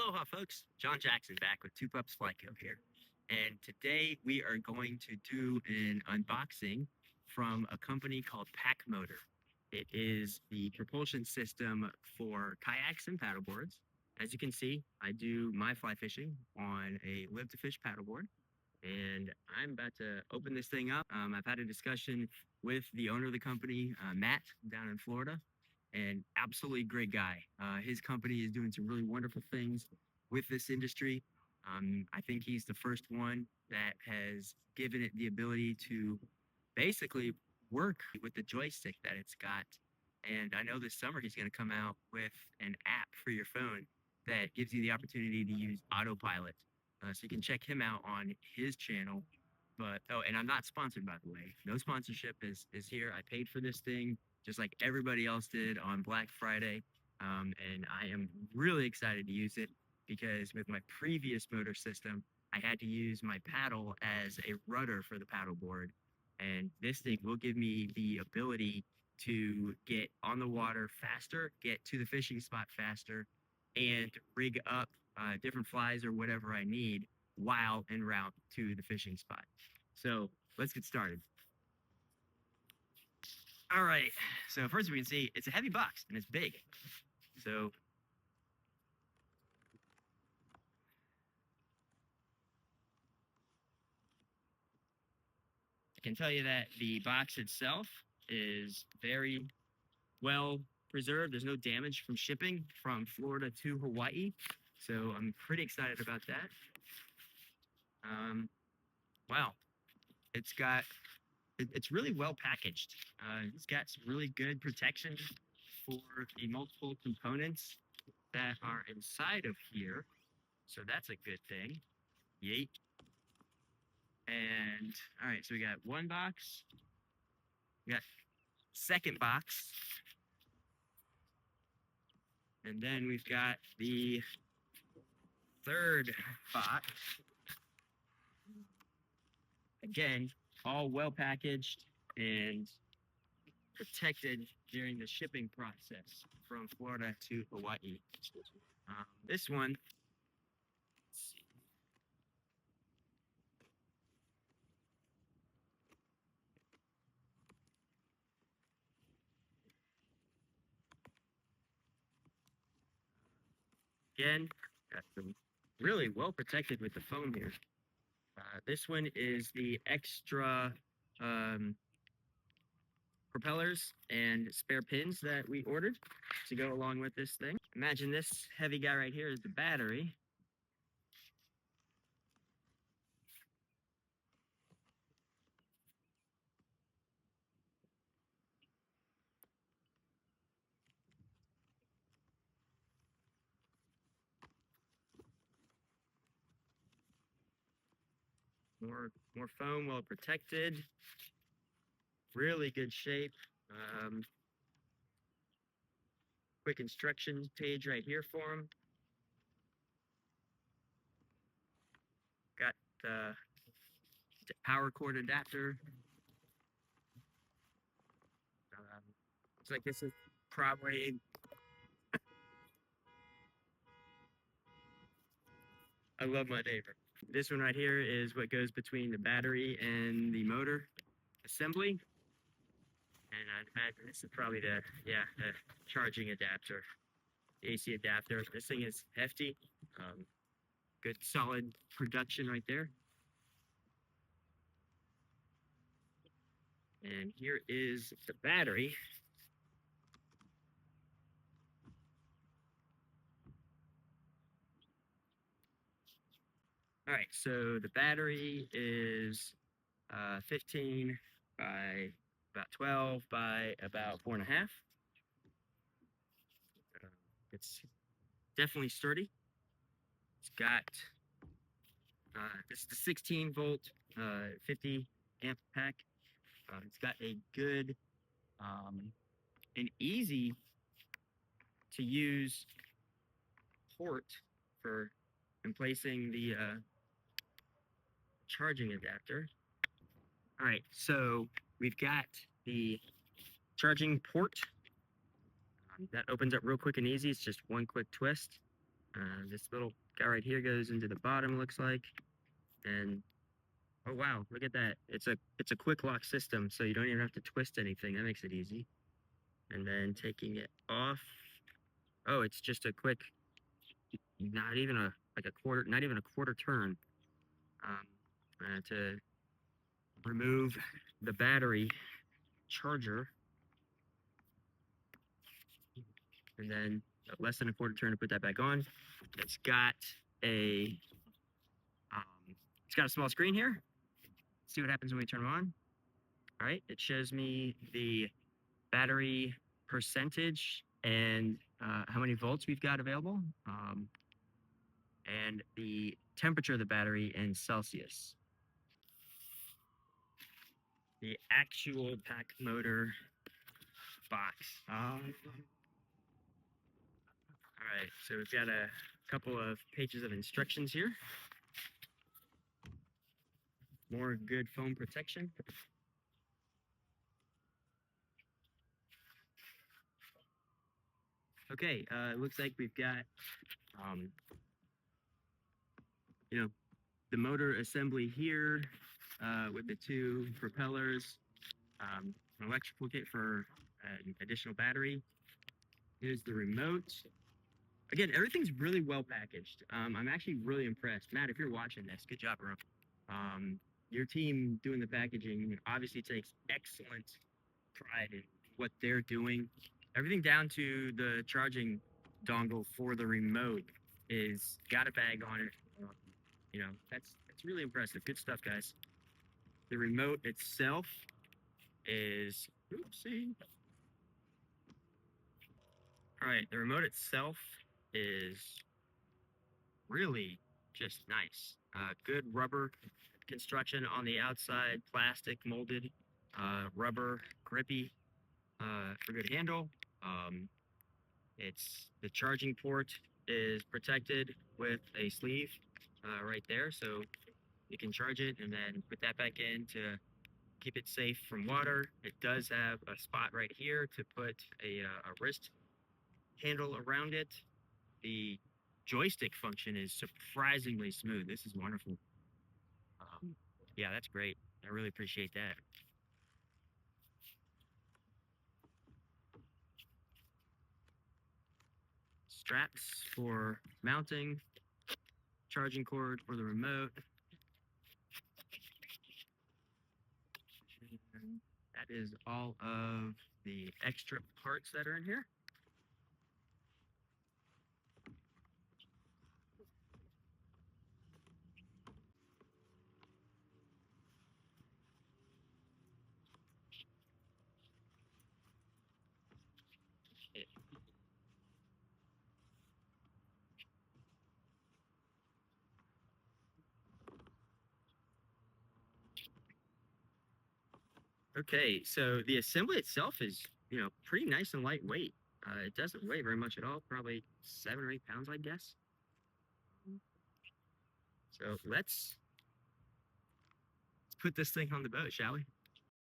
Aloha, folks. John Jackson back with Two Pups Flight Co here. And today we are going to do an unboxing from a company called PacMotor. It is the propulsion system for kayaks and paddleboards. As you can see, I do my fly fishing on a live to fish paddleboard. And I'm about to open this thing up. I've had a discussion with the owner of the company, Matt, down in Florida, and absolutely great guy. His company is doing some really wonderful things with this industry. I think he's the first one that has given it the ability to basically work with the joystick that it's got. And I know this summer he's going to come out with an app for your phone that gives you the opportunity to use autopilot. So you can check him out on his channel. But and I'm not sponsored, by the way. No sponsorship is here. I paid for this thing just like everybody else did on Black Friday. And I am really excited to use it because with my previous motor system, I had to use my paddle as a rudder for the paddleboard. And this thing will give me the ability to get on the water faster, get to the fishing spot faster, and rig up different flies or whatever I need while en route to the fishing spot. So let's get started. All right, so first we can see it's a heavy box and it's big. So I can tell you that the box itself is very well preserved. There's no damage from shipping from Florida to Hawaii. So I'm pretty excited about that. Wow, it's really well packaged. It's got some really good protection for the multiple components that are inside of here. So that's a good thing. Yeet. And all right, so we got one box. We got second box. And then we've got the third box. Again, all well packaged and protected during the shipping process from Florida to Hawaii. This one, let's see. Again, got them really well protected with the foam here. This one is the extra propellers and spare pins that we ordered to go along with this thing. Imagine this heavy guy right here is the battery. More foam, well protected, really good shape. Quick instruction page right here for them. Got the power cord adapter. Looks like this is probably I love my neighbor. This one right here is what goes between the battery and the motor assembly. And I'd imagine this is probably the charging adapter, the AC adapter. This thing is hefty. Good solid production right there. And here is the battery. All right, so the battery is 15 by about 12 by about 4.5. It's definitely sturdy. It's got this is the 16 volt, 50 amp pack. It's got a good and easy to use port for placing the charging adapter. All right, so we've got the charging port. That opens up real quick and easy. It's just one quick twist. This little guy right here goes into the bottom, looks like, and oh wow, look at that! It's a quick lock system, so you don't even have to twist anything. That makes it easy. And then taking it off. Oh, it's just a quick, not even a like a quarter, not even a quarter turn. To remove the battery charger, and then less than a quarter turn to put that back on. It's got a it's got a small screen here. See what happens when we turn it on. All right, it shows me the battery percentage and how many volts we've got available, and the temperature of the battery in Celsius. The actual PacMotor box. All right, so we've got a couple of pages of instructions here. More good foam protection. Okay, it looks like we've got, the motor assembly here with the two propellers, an electrical kit for an additional battery. Here's the remote. Again, everything's really well packaged. I'm actually really impressed. Matt, if you're watching this, good job, bro. Your team doing the packaging obviously takes excellent pride in what they're doing. Everything down to the charging dongle for the remote is got a bag on it. That's really impressive. Good stuff, guys. The remote itself is, oopsie. All right, the remote itself is really just nice. Good rubber construction on the outside, plastic molded, rubber grippy for good handle. It's the charging port is protected with a sleeve right there, so you can charge it and then put that back in to keep it safe from water. It does have a spot right here to put a wrist handle around it. The joystick function is surprisingly smooth. This is wonderful. Yeah, that's great. I really appreciate that. Straps for mounting, charging cord for the remote. That is all of the extra parts that are in here. Okay, so the assembly itself is, pretty nice and lightweight. It doesn't weigh very much at all, probably 7 or 8 pounds, I guess. So let's put this thing on the boat, shall we?